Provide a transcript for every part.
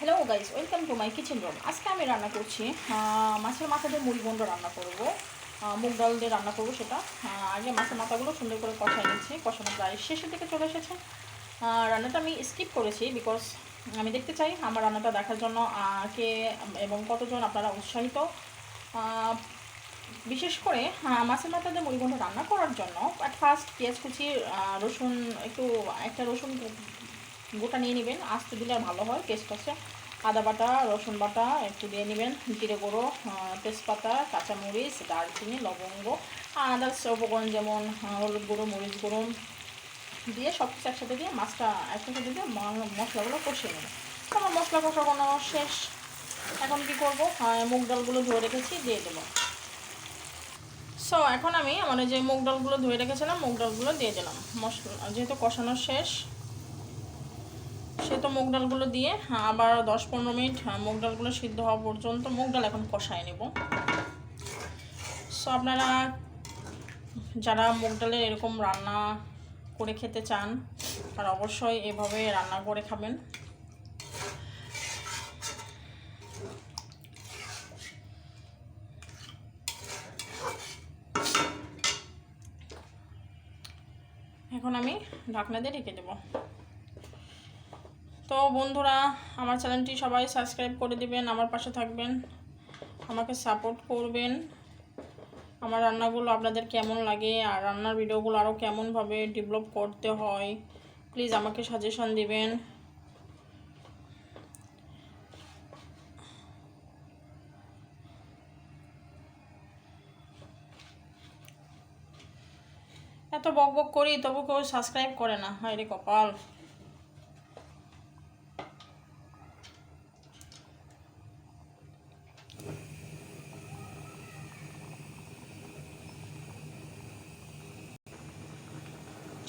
Hello guys, welcome to my kitchen room. আজকে আমি রান্না করছি মাছের মাথা দিয়ে মুড়ি ঘন্ট রান্না করব, মুগ ডাল দিয়ে রান্না করব সেটা। আগে মাছের মাথাগুলো সুন্দর করে কষাই নিচ্ছি, কষানো প্রায় শেষের দিকে চলে এসেছে। রান্নাটা আমি স্কিপ করেছি বিকজ আমি দেখতে চাই আমার রান্নাটা দেখার জন্য কে এবং কতজন আপনারা উৎসাহিত। বিশেষ করে মাছের মাথা দিয়ে মুড়ি ঘন্ট রান্না করার জন্য অ্যাট ফার্স্ট পেঁয়াজ কুচি, রসুন একটা রসুন গোটা নিয়ে নেবেন, আস্তে দিলে আর ভালো হয়, টেস্ট আছে। আদা বাটা, রসুন বাটা একটু দিয়ে নেবেন, জিরে গুঁড়ো, তেজপাতা, কাঁচামরিচ, দারচিনি, লবঙ্গ, আদার্স উপকরণ যেমন হলুদ গুঁড়ো, মরিচ গুঁড়ো দিয়ে সব কিছু একসাথে দিয়ে মাছটা একসাথে দিয়ে মশলাগুলো কষিয়ে নেবেন। আমার মশলা কষানো শেষ। এখন কি করব, মুগ ডালগুলো ধুয়ে রেখেছি দিয়ে দেবো। সো এখন আমি আমাদের যে মুগ ডালগুলো ধুয়ে রেখেছিলাম মুগ ডালগুলো দিয়ে দিলাম। মশলা যেহেতু কষানো শেষ সে তো মুগ ডালগুলো দিয়ে আবার 10-15 মিনিট মুগ ডালগুলো সিদ্ধ হওয়া পর্যন্ত মুগ ডাল এখন কষায় নেব। সো আপনারা যারা মুগ ডালের এরকম রান্না করে খেতে চান তারা অবশ্যই এভাবে রান্না করে খাবেন। এখন আমি ঢাকনা দিয়ে ঢেকে দেবো। তো বন্ধুরা, আমার চ্যানেলটি সবাই সাবস্ক্রাইব করে দিবেন, আমার পাশে থাকবেন, আমাকে সাপোর্ট করবেন। আমার রান্নাগুলো আপনাদের কেমন লাগে আর রান্নার ভিডিওগুলো আরও কেমনভাবে ডেভেলপ করতে হয় প্লিজ আমাকে সাজেশন দিবেন। এত বক বক করি তবু কেউ সাবস্ক্রাইব করে না, হায় রে কপাল।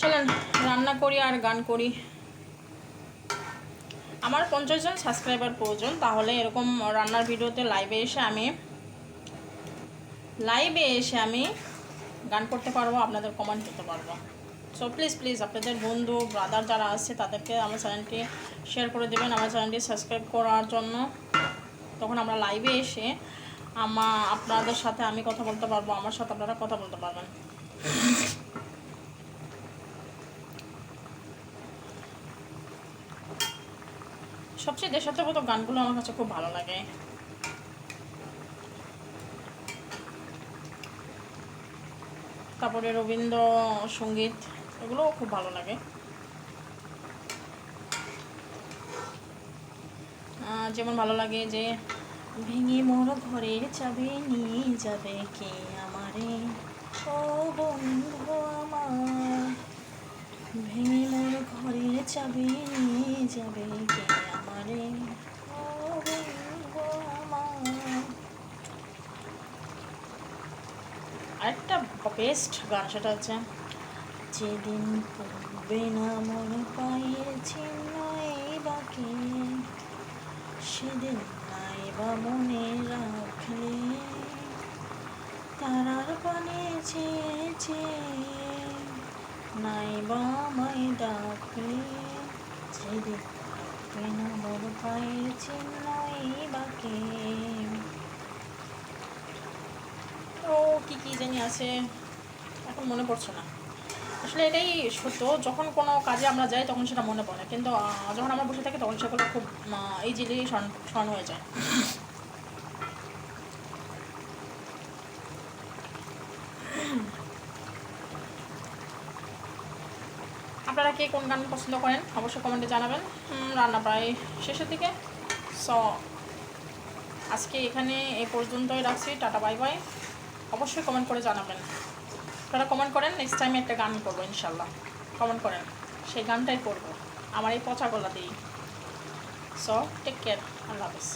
চলেন রান্না করি আর গান করি। আমার 50 জন সাবস্ক্রাইবার প্রয়োজন, তাহলে এরকম রান্নার ভিডিওতে লাইভে এসে আমি গান করতে পারবো, আপনাদের কমেন্ট করতে পারবো। সো প্লিজ আপনাদের বন্ধু ব্রাদার যারা আছে তাদেরকে আমার চ্যানেলটি শেয়ার করে দেবেন, আমার চ্যানেলটি সাবস্ক্রাইব করার জন্য। তখন আমরা লাইভে এসে আপনাদের সাথে আমি কথা বলতে পারবো, আমার সাথে আপনারা কথা বলতে পারবেন। সবচেয়ে দেশাত্মবোধক গানগুলো আমার কাছে খুব ভালো লাগে। তারপরে রবীন্দ্র সঙ্গীত, এগুলোও খুব ভালো লাগে। যেমন ভালো লাগে যে ভেঙে মোর ঘরের চাবি নিয়ে যাবে কে আমারে, ও বন্ধু আমার, ভেঙে মোর ঘরের চাবি নিয়ে যাবে কে আমারে, ও বন্ধু আমার। আরেকটা বেস্ট গান সেটা হচ্ছে যেদিন পড়বে না মন পায়ের চিহ্ন এই বাকি, সেদিন নাই বা মনে রাখলে, তারার পানে চেয়েছে নাই বা আমায় ডাকলে, যেদিন পড়বে না মন পায়ের চিহ্ন এই বাকি। ও কি জানি আছে, এখন মনে পড়ছে না। আসলে এটাই সত্য, যখন কোনো কাজে আমরা যাই তখন সেটা মনে পড়ে, কিন্তু যখন আমরা বসে থাকি তখন সেগুলো খুব ইজিলি স্মরণ হয়ে যায়। আপনারা কে কোন গান পছন্দ করেন অবশ্যই কমেন্টে জানাবেন। রান্না প্রায় শেষের দিকে। সো আজকে এখানে এই পর্যন্তই রাখছি, টাটা বাই বাই। অবশ্যই কমেন্ট করে জানাবেন, আপনারা কমেন্ট করেন, নেক্সট টাইমে একটা গান করবো ইনশাল্লাহ। কমেন্ট করেন, সেই গানটাই করবো আমার এই পচা গলা দিয়েই। সো টেক কেয়ার, আল্লাহ হাফেজ।